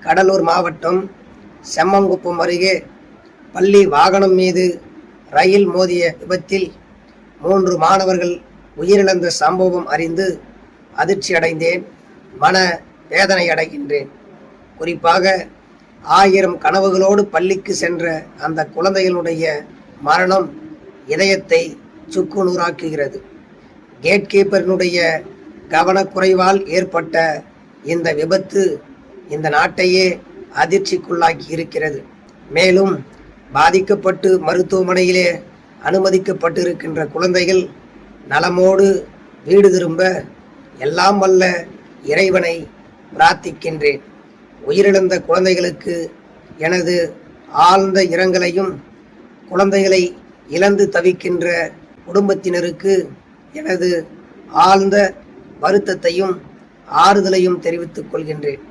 கடலூர் மாவட்டம் செம்மங்குப்பம் அருகே பள்ளி வாகனம் மீது ரயில் மோதிய விபத்தில் 3 மாணவர்கள் உயிரிழந்த சம்பவம் அறிந்து அதிர்ச்சி அடைந்தேன், மன வேதனை அடைகின்றேன். குறிப்பாக 1000 கனவுகளோடு பள்ளிக்கு சென்ற அந்த குழந்தைகளுடைய மரணம் இதயத்தை சுக்குநூறாக்குகிறது. கேட் கீப்பரினுடைய கவனக்குறைவால் ஏற்பட்ட இந்த விபத்து இந்த நாட்டையே அதிர்ச்சிக்குள்ளாக்கி இருக்கிறது. மேலும் பாதிக்கப்பட்டு மருத்துவமனையிலே அனுமதிக்கப்பட்டிருக்கின்ற குழந்தைகள் நலமோடு வீடு திரும்ப எல்லாம் வல்ல இறைவனை பிரார்த்திக்கின்றேன். உயிரிழந்த குழந்தைகளுக்கு எனது ஆழ்ந்த இரங்கலையும், குழந்தைகளை இழந்து தவிக்கின்ற குடும்பத்தினருக்கு எனது ஆழ்ந்த வருத்தத்தையும் ஆறுதலையும் தெரிவித்துக் கொள்கின்றேன்.